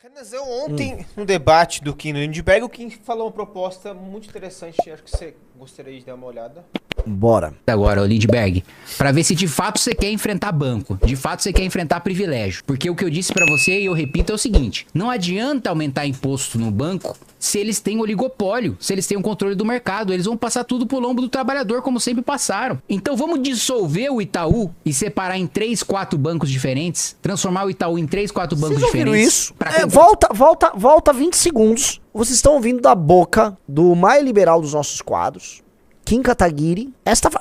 Renanzão, ontem, no debate do Kim Lindbergh, o Kim falou uma proposta muito interessante, acho que você gostaria de dar uma olhada. Bora. Agora, o Lindbergh, pra ver se de fato você quer enfrentar banco, de fato você quer enfrentar privilégio. Porque o que eu disse pra você, e eu repito, é o seguinte: não adianta aumentar imposto no banco se eles têm oligopólio, se eles têm o controle do mercado. Eles vão passar tudo pro lombo do trabalhador, como sempre passaram. Então vamos dissolver o Itaú e separar em 3, 4 bancos diferentes, transformar o Itaú em 3, 4 bancos Vocês ouviram diferentes. isso? Volta 20 segundos. Vocês estão ouvindo da boca do mais liberal dos nossos quadros, Kim Kataguiri.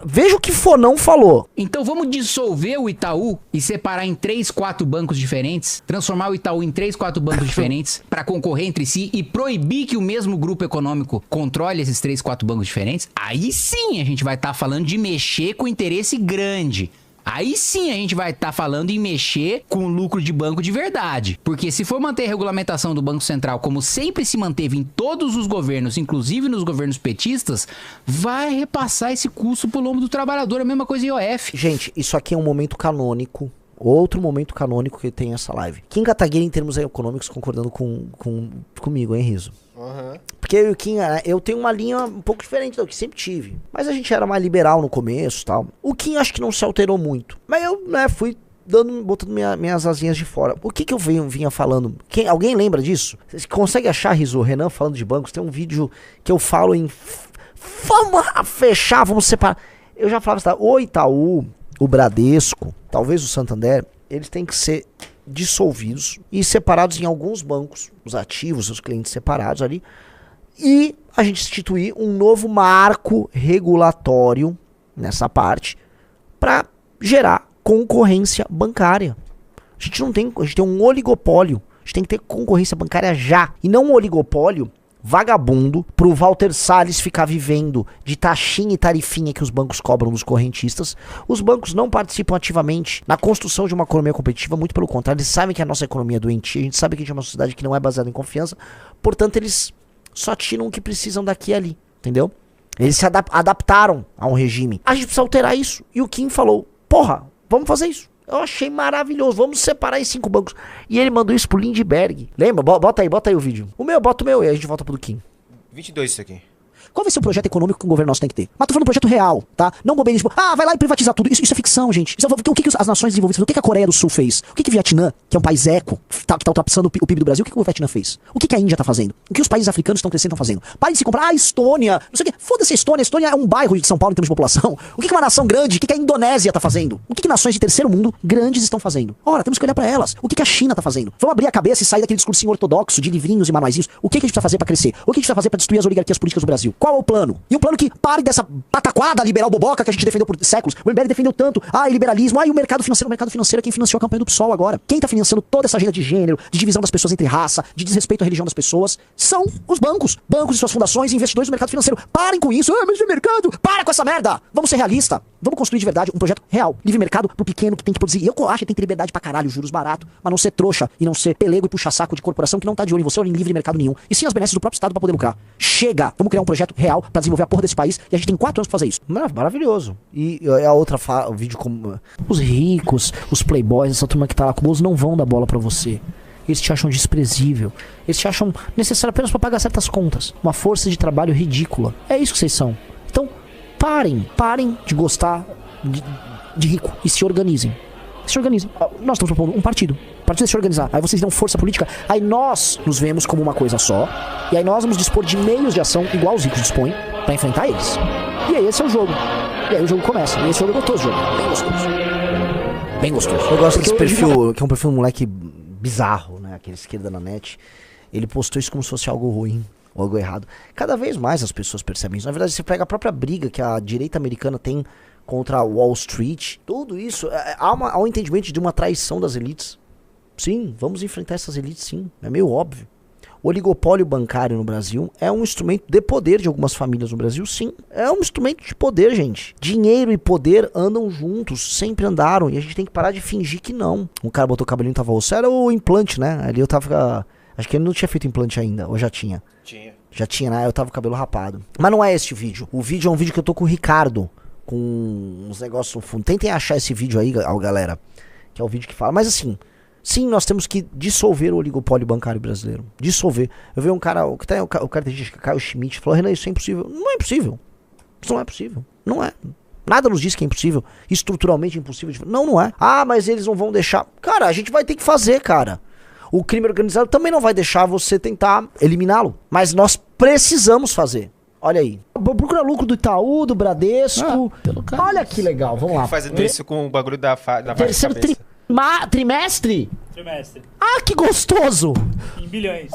Veja o que Fonão falou. Então vamos dissolver o Itaú e separar em 3, 4 bancos diferentes, transformar o Itaú em 3, 4 bancos diferentes para concorrer entre si e proibir que o mesmo grupo econômico controle esses 3, 4 bancos diferentes. Aí sim a gente vai estar falando de mexer com interesse grande. Aí sim a gente vai estar falando em mexer com o lucro de banco de verdade. Porque se for manter a regulamentação do Banco Central como sempre se manteve em todos os governos, inclusive nos governos petistas, vai repassar esse custo pro lombo do trabalhador. A mesma coisa em IOF. Gente, isso aqui é um momento canônico. Outro momento canônico que tem essa live. Kim Kataguiri, em termos econômicos, concordando comigo, hein, Riso? Uhum. Porque eu e o Kim, eu tenho uma linha um pouco diferente do que sempre tive. Mas a gente era mais liberal no começo e tal. O Kim acho que não se alterou muito. Mas eu, fui botando minhas asinhas de fora. O que eu vinha falando? Alguém lembra disso? Você consegue achar, Riso, Renan falando de bancos? Tem um vídeo que eu falo em... Vamos fechar, vamos separar. Eu já falava, o Itaú, o Bradesco, talvez o Santander, eles têm que ser dissolvidos e separados em alguns bancos, os ativos, os clientes separados ali, e a gente instituir um novo marco regulatório nessa parte para gerar concorrência bancária. A gente tem um oligopólio, a gente tem que ter concorrência bancária já, e não um oligopólio vagabundo pro Walter Salles ficar vivendo de taxinha e tarifinha que os bancos cobram dos correntistas. Os bancos não participam ativamente na construção de uma economia competitiva, muito pelo contrário, eles sabem que a nossa economia é doentia, a gente sabe que a gente é uma sociedade que não é baseada em confiança, portanto eles só tiram o que precisam daqui e ali, entendeu? Eles se adaptaram a um regime. A gente precisa alterar isso, e o Kim falou, porra, vamos fazer isso. Eu achei maravilhoso, vamos separar esses 5 bancos. E ele mandou isso pro Lindbergh. Lembra? Bota aí o vídeo. Bota o meu e a gente volta pro do Kim. 22 isso aqui. Qual vai ser o projeto econômico que o governo nosso tem que ter? Mas tô falando um projeto real, tá? Não bobeira, tipo, vai lá e privatizar tudo. Isso é ficção, gente. O que as nações desenvolvidas, o que a Coreia do Sul fez? O que o Vietnã, que é um país eco, que tá ultrapassando o PIB do Brasil, o que o Vietnã fez? O que a Índia tá fazendo? O que os países africanos estão crescendo, estão fazendo? Parem de se comprar, a Estônia, não sei o quê. Foda-se a Estônia. A Estônia é um bairro de São Paulo em termos de população. O que uma nação grande, o que a Indonésia tá fazendo? O que nações de terceiro mundo grandes estão fazendo? Ora, temos que olhar pra elas. O que a China tá fazendo? Vamos abrir a cabeça e sair daquele discursinho ortodoxo de livrinhos e manuaizinhos. O que a gente precisa fazer pra crescer? O que a gente precisa fazer pra destruir as oligarquias políticas do Brasil? Qual é o plano? E o plano que pare dessa pataquada liberal boboca que a gente defendeu por séculos. O MBL defendeu tanto. Liberalismo. E o mercado financeiro. O mercado financeiro é quem financiou a campanha do PSOL agora. Quem tá financiando toda essa agenda de gênero, de divisão das pessoas entre raça, de desrespeito à religião das pessoas, são os bancos. Bancos e suas fundações e investidores do mercado financeiro. Parem com isso. Mas é mercado. Para com essa merda. Vamos ser realistas. Vamos construir de verdade um projeto real. Livre mercado pro pequeno que tem que produzir. E eu acho que tem que ter liberdade pra caralho, juros barato, mas não ser trouxa e não ser pelego e puxa-saco de corporação que não tá de olho em você ou em livre mercado nenhum. E sim as benesses do próprio Estado pra poder lucrar. Chega! Vamos criar um projeto real pra desenvolver a porra desse país e a gente tem 4 anos pra fazer isso. Maravilhoso. E a outra o vídeo como os ricos, os playboys, essa turma que tá lá com o bolso não vão dar bola pra você. Eles te acham desprezível. Eles te acham necessário apenas pra pagar certas contas. Uma força de trabalho ridícula. É isso que vocês são. Então, parem de gostar de rico e se organizem. Se organizem. Nós estamos propondo um partido. O partido é se organizar. Aí vocês dão força política. Aí nós nos vemos como uma coisa só. E aí nós vamos dispor de meios de ação igual os ricos dispõem pra enfrentar eles. E aí esse é o jogo. E aí o jogo começa. E esse jogo é gostoso, jogo. Bem gostoso. Bem gostoso. Eu gosto desse perfil, que é um perfil de um moleque bizarro, né? Aquele esquerda na net. Ele postou isso como se fosse algo ruim. Ou algo errado. Cada vez mais as pessoas percebem isso. Na verdade, você pega a própria briga que a direita americana tem contra a Wall Street. Tudo isso, há um entendimento de uma traição das elites. Sim, vamos enfrentar essas elites, sim. É meio óbvio. O oligopólio bancário no Brasil é um instrumento de poder de algumas famílias no Brasil, sim. É um instrumento de poder, gente. Dinheiro e poder andam juntos, sempre andaram. E a gente tem que parar de fingir que não. Um cara botou o cabelinho e tava osso. Era o implante, né? Ali eu tava... Acho que ele não tinha feito implante ainda, ou já tinha? Tinha. Já tinha, né? Eu tava com o cabelo rapado. Mas não é este vídeo. O vídeo é um vídeo que eu tô com o Ricardo, com uns negócios no fundo. Tentem achar esse vídeo aí, galera. Que é o vídeo que fala. Mas assim, Sim, nós temos que dissolver o oligopólio bancário brasileiro. Dissolver. Eu vi um cara, o cara tem gente que Caio Schmidt falou, Renan, isso é impossível. Não é impossível. Isso não é possível. Não é. Nada nos diz que é impossível. Estruturalmente impossível. Não é. Ah, mas eles não vão deixar. Cara, a gente vai ter que fazer, cara. O crime organizado também não vai deixar você tentar eliminá-lo. Mas nós precisamos fazer. Olha aí. Procura lucro do Itaú, do Bradesco. Olha que legal. Vamos lá. Fazendo isso com o bagulho da Terceiro trimestre? Trimestre. Ah, que gostoso! Em bilhões.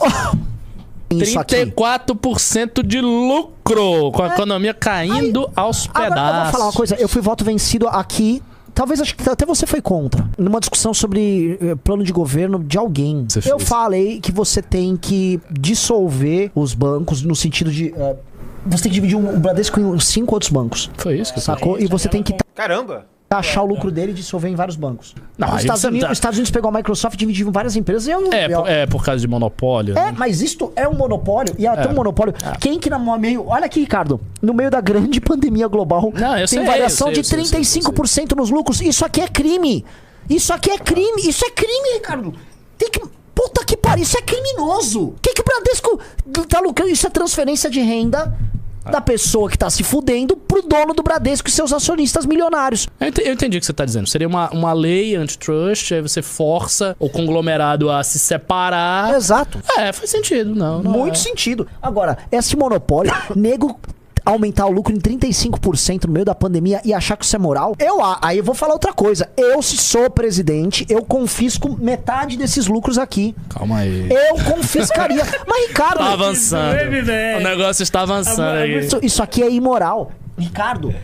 Isso aqui. 34% de lucro, com a economia caindo aos Agora, pedaços. eu vou falar uma coisa. Eu fui voto vencido aqui. Talvez, acho que até você foi contra. Numa discussão sobre plano de governo de alguém. Eu falei que você tem que dissolver os bancos no sentido de... você tem que dividir o Bradesco em 5 outros bancos. Foi isso que Sacou? E você tem que Caramba! taxar o lucro dele e dissolver em vários bancos. Não, Os aí Estados você Unidos, tá- os Estados Unidos pegou a Microsoft e dividiu em várias empresas. É por causa de monopólio. É, né? mas isto é um monopólio, e é até um monopólio. Quem que no meio... Olha aqui, Ricardo. No meio da grande pandemia global, Não, eu tem sei, variação eu sei, de eu sei, 35% nos lucros. Isso aqui é crime. Isso aqui é crime. Isso é crime, Ricardo. Tem que... Puta que pariu, isso é criminoso. O que o Bradesco tá lucrando? Isso é transferência de renda da pessoa que tá se fudendo pro dono do Bradesco e seus acionistas milionários. Eu entendi o que você tá dizendo. Seria uma lei antitrust, aí você força o conglomerado a se separar. Exato. Faz sentido, não Muito é. sentido. Agora, esse monopólio, nego aumentar o lucro em 35% no meio da pandemia e achar que isso é moral, aí eu vou falar outra coisa. Eu, se sou presidente, eu confisco metade desses lucros aqui. Calma aí. Eu confiscaria. Mas, Ricardo, Tá avançando. velho. O negócio está avançando aqui. isso aqui é imoral. Ricardo,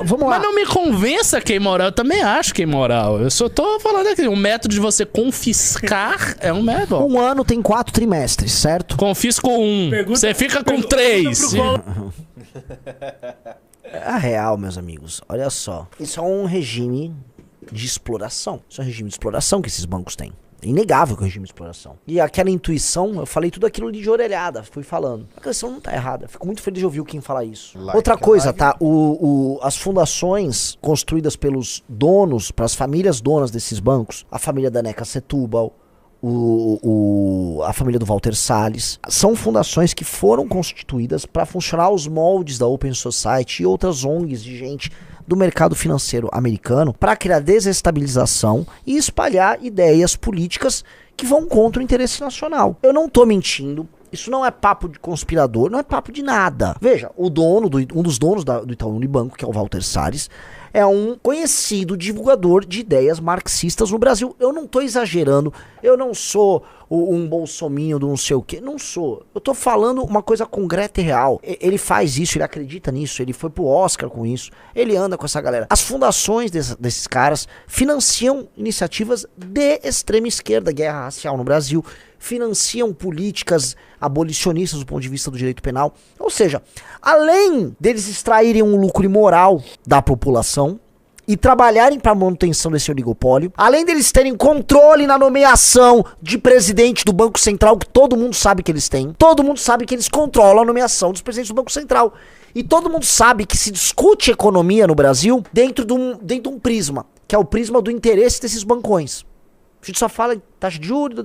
vamos lá. Mas não me convença que é imoral. Eu também acho que é imoral. Eu só tô falando aqui. Um método de você confiscar é um método. Um ano tem 4 trimestres, certo? Confisco 1. Você fica com 3. A real, meus amigos, olha só. Isso é um regime de exploração. Isso é um regime de exploração que esses bancos têm. É inegável que é um regime de exploração. E aquela intuição, eu falei tudo aquilo de orelhada, fui falando. A questão não tá errada. Fico muito feliz de ouvir quem falar isso. Outra coisa, tá? As fundações construídas pelos donos, pelas famílias donas desses bancos, a família da Neca Setúbal, a família do Walter Salles, são fundações que foram constituídas para funcionar aos moldes da Open Society e outras ONGs de gente do mercado financeiro americano para criar desestabilização e espalhar ideias políticas que vão contra o interesse nacional. Eu não tô mentindo. Isso não é papo de conspirador, não é papo de nada. Veja, um dos donos do Itaú Unibanco, que é o Walter Salles, é um conhecido divulgador de ideias marxistas no Brasil. Eu não tô exagerando, eu não sou um bolsominho do não sei o que, não sou. Eu tô falando uma coisa concreta e real. Ele faz isso, ele acredita nisso, ele foi pro Oscar com isso, ele anda com essa galera. As fundações desses caras financiam iniciativas de extrema esquerda, guerra racial no Brasil, financiam políticas abolicionistas do ponto de vista do direito penal. Ou seja, além deles extraírem um lucro imoral da população e trabalharem para a manutenção desse oligopólio, além deles terem controle na nomeação de presidente do Banco Central, que todo mundo sabe que eles têm, todo mundo sabe que eles controlam a nomeação dos presidentes do Banco Central. E todo mundo sabe que se discute economia no Brasil dentro de um prisma, que é o prisma do interesse desses bancões. A gente só fala em taxa de juros,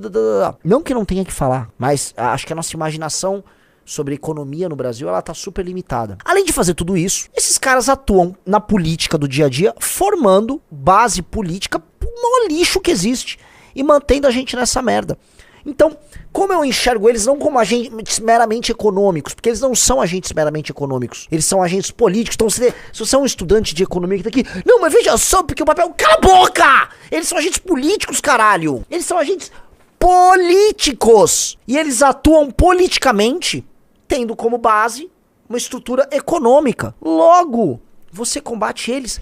não que não tenha que falar, mas acho que a nossa imaginação sobre economia no Brasil, ela tá super limitada. Além de fazer tudo isso, esses caras atuam na política do dia a dia, formando base política pro maior lixo que existe e mantendo a gente nessa merda. Então, como eu enxergo eles não como agentes meramente econômicos, porque eles não são agentes meramente econômicos, eles são agentes políticos. Então, se você é um estudante de economia que tá aqui, não, mas veja só, porque o papel... Cala a boca! Eles são agentes políticos, caralho! Eles são agentes políticos! E eles atuam politicamente, tendo como base uma estrutura econômica. Logo, você combate eles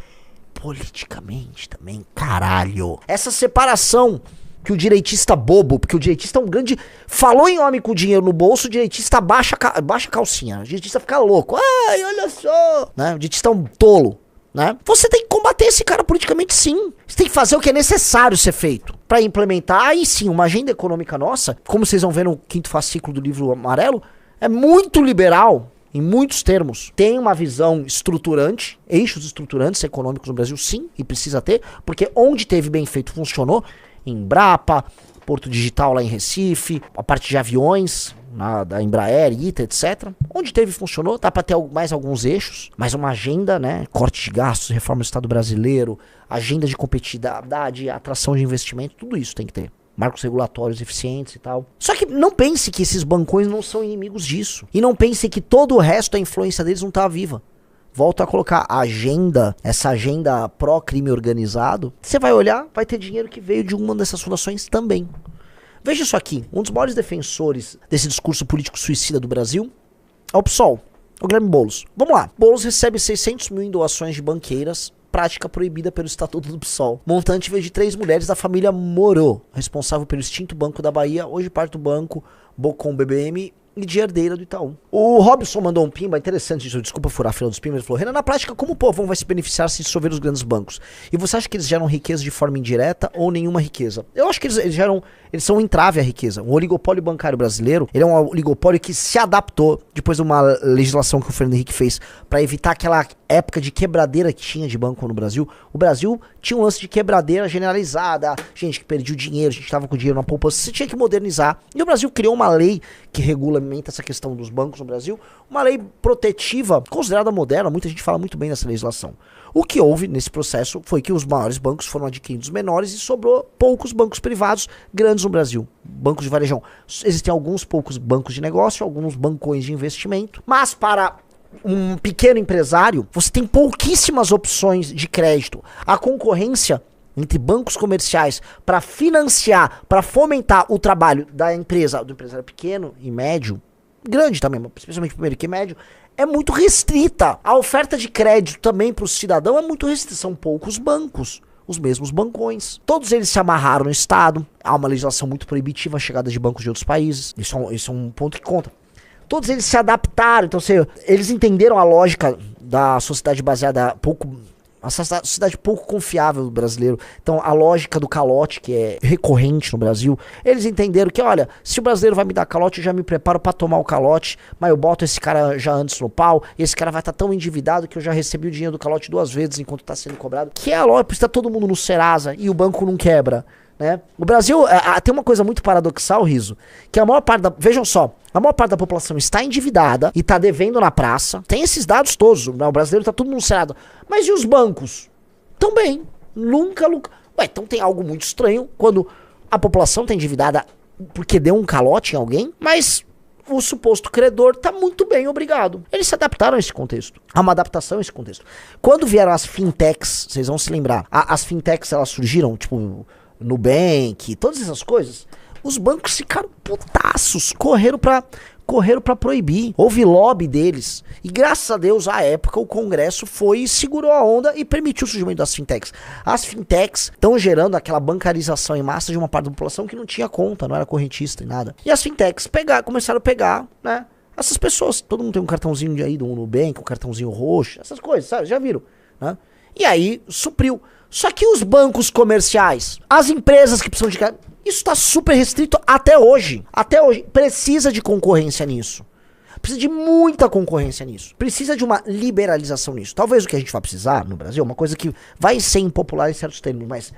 politicamente também, caralho. Essa separação que o direitista bobo, porque o direitista é um grande... Falou em homem com dinheiro no bolso, o direitista baixa a calcinha. O direitista fica louco. Ai, olha só. Né? O direitista é um tolo. Né? Você tem que combater esse cara politicamente, sim. Você tem que fazer o que é necessário ser feito para implementar, aí sim, uma agenda econômica nossa, como vocês vão ver no 5º fascículo do livro amarelo, é muito liberal, em muitos termos. Tem uma visão estruturante, eixos estruturantes econômicos no Brasil, sim, e precisa ter, porque onde teve bem feito funcionou. em Embrapa, Porto Digital lá em Recife, a parte de aviões, da Embraer, ITA, etc. Onde teve funcionou, dá para ter mais alguns eixos, mais uma agenda, né? Corte de gastos, reforma do Estado brasileiro, agenda de competitividade, atração de investimento, tudo isso tem que ter. Marcos regulatórios eficientes e tal. Só que não pense que esses bancões não são inimigos disso. E não pense que todo o resto da influência deles não tá viva. Volto a colocar a agenda, essa agenda pró-crime organizado. Você vai olhar, vai ter dinheiro que veio de uma dessas fundações também. Veja isso aqui, um dos maiores defensores desse discurso político suicida do Brasil é o PSOL, o Guilherme Boulos. Vamos lá, Boulos recebe 600 mil em doações de banqueiras, prática proibida pelo Estatuto do PSOL. Montante veio de 3 mulheres da família Moro, responsável pelo extinto Banco da Bahia, hoje parte do banco Bocom BBM e de herdeira do Itaú. O Robson mandou um pimba interessante disso, desculpa furar a fila dos pimbas, ele falou: Renan, na prática, como o povão vai se beneficiar se dissolver os grandes bancos? E você acha que eles geram riqueza de forma indireta ou nenhuma riqueza? Eu acho que eles são um entrave à riqueza. O oligopólio bancário brasileiro, ele é um oligopólio que se adaptou depois de uma legislação que o Fernando Henrique fez para evitar aquela época de quebradeira que tinha de banco no Brasil. O Brasil tinha um lance de quebradeira generalizada, gente que perdia o dinheiro, a gente tava com o dinheiro na poupança, você tinha que modernizar. E o Brasil criou uma lei que regulamenta essa questão dos bancos no Brasil, uma lei protetiva, considerada moderna, muita gente fala muito bem dessa legislação. O que houve nesse processo foi que os maiores bancos foram adquirindo os menores e sobrou poucos bancos privados grandes no Brasil, bancos de varejão. Existem alguns poucos bancos de negócio, alguns bancões de investimento, mas para um pequeno empresário, você tem pouquíssimas opções de crédito. A concorrência entre bancos comerciais para financiar, para fomentar o trabalho da empresa, do empresário pequeno e médio, grande também, especialmente primeiro que médio, é muito restrita. A oferta de crédito também para o cidadão é muito restrita. São poucos bancos, os mesmos bancões. Todos eles se amarraram no Estado. Há uma legislação muito proibitiva a chegada de bancos de outros países. Isso é um ponto que conta. Todos eles se adaptaram, então eles entenderam a lógica da sociedade baseada a sociedade pouco confiável do brasileiro. Então a lógica do calote, que é recorrente no Brasil, eles entenderam que, olha, se o brasileiro vai me dar calote, eu já me preparo pra tomar o calote, mas eu boto esse cara já antes no pau, e esse cara vai estar tão endividado que eu já recebi o dinheiro do calote 2 vezes enquanto tá sendo cobrado. Que é a lógica, está todo mundo no Serasa e o banco não quebra, né? O Brasil tem uma coisa muito paradoxal, Riso, que a maior parte vejam só, a maior parte da população está endividada e está devendo na praça. Tem esses dados todos, né? O brasileiro está todo mundo cerrado. Mas e os bancos? Também. Nunca. Ué, então tem algo muito estranho quando a população está endividada porque deu um calote em alguém, mas o suposto credor está muito bem, obrigado. Eles se adaptaram a esse contexto. Há uma adaptação a esse contexto. Quando vieram as fintechs, vocês vão se lembrar, as fintechs elas surgiram, tipo Nubank, todas essas coisas, os bancos ficaram putaços, correram pra proibir. Houve lobby deles. E graças a Deus, à época, o Congresso foi e segurou a onda e permitiu o surgimento das fintechs. As fintechs estão gerando aquela bancarização em massa de uma parte da população que não tinha conta, não era correntista e nada. E as fintechs começaram a pegar, né, essas pessoas. Todo mundo tem um cartãozinho aí do Nubank, um cartãozinho roxo, essas coisas, sabe? Já viram, né? E aí, supriu. Só que os bancos comerciais, as empresas que precisam de... Isso tá super restrito até hoje. Até hoje. Precisa de concorrência nisso. Precisa de muita concorrência nisso. Precisa de uma liberalização nisso. Talvez o que a gente vai precisar no Brasil, uma coisa que vai ser impopular em certos termos, mas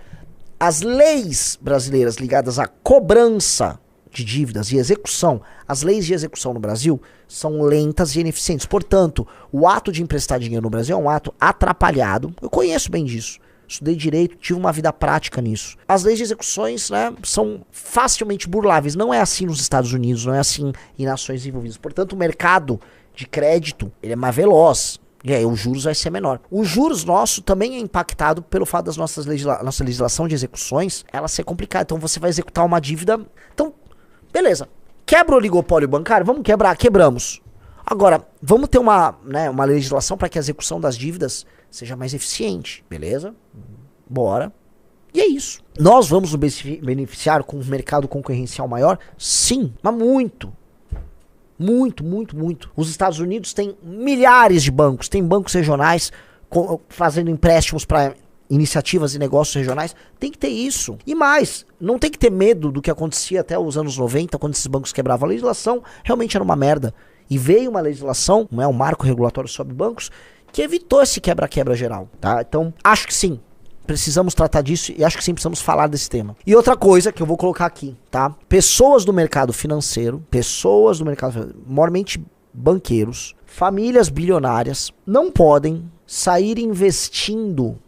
as leis brasileiras ligadas à cobrança de dívidas e execução, as leis de execução no Brasil são lentas e ineficientes. Portanto, o ato de emprestar dinheiro no Brasil é um ato atrapalhado. Eu conheço bem disso. Estudei direito, tive uma vida prática nisso. As leis de execuções, né, são facilmente burláveis. Não é assim nos Estados Unidos, não é assim em nações envolvidas. Portanto, o mercado de crédito, ele é mais veloz. E aí os juros vai ser menor. Os juros nosso também é impactado pelo fato das nossa legislação de execuções, ela ser complicada. Então você vai executar uma dívida. Então, beleza. Quebra o oligopólio bancário? Vamos quebrar. Quebramos. Agora, vamos ter uma legislação para que a execução das dívidas seja mais eficiente. Beleza? Bora. E é isso. Nós vamos nos beneficiar com um mercado concorrencial maior? Sim, mas muito. Muito, muito, muito. Os Estados Unidos têm milhares de bancos. Tem bancos regionais fazendo empréstimos para iniciativas e negócios regionais. Tem que ter isso. E mais, não tem que ter medo do que acontecia até os anos 90, quando esses bancos quebravam. A legislação realmente era uma merda. E veio uma legislação, não é um marco regulatório sobre bancos, que evitou esse quebra-quebra geral, tá? Então, acho que sim. precisamos tratar disso e acho que sim precisamos falar desse tema. E outra coisa que eu vou colocar aqui, tá? Pessoas do mercado financeiro, maiormente banqueiros, famílias bilionárias, não podem sair investindo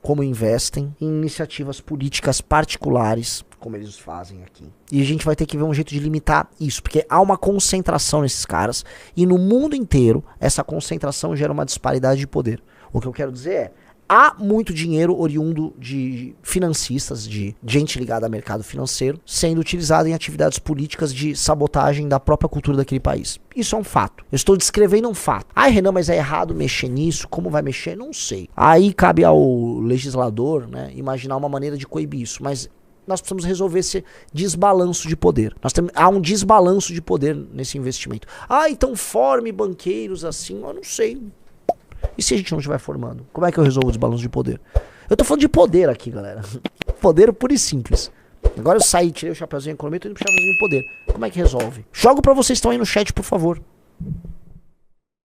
como investem em iniciativas políticas particulares, como eles fazem aqui. E a gente vai ter que ver um jeito de limitar isso, porque há uma concentração nesses caras, e no mundo inteiro, essa concentração gera uma disparidade de poder. O que eu quero dizer é, há muito dinheiro oriundo de financistas, de gente ligada ao mercado financeiro, sendo utilizado em atividades políticas de sabotagem da própria cultura daquele país. Isso é um fato. Eu estou descrevendo um fato. Ai, Renan, mas é errado mexer nisso? Como vai mexer? Não sei. Aí cabe ao legislador, né, imaginar uma maneira de coibir isso, mas nós precisamos resolver esse desbalanço de poder. Há um desbalanço de poder nesse investimento. Ah, então forme banqueiros assim, eu não sei. E se a gente não estiver formando? Como é que eu resolvo o desbalanço de poder? Eu tô falando de poder aqui, galera. Poder puro e simples. Agora eu saí, tirei o chapeuzinho economia, tô indo pro chapeuzinho poder. Como é que resolve? Jogo pra vocês que estão aí no chat, por favor.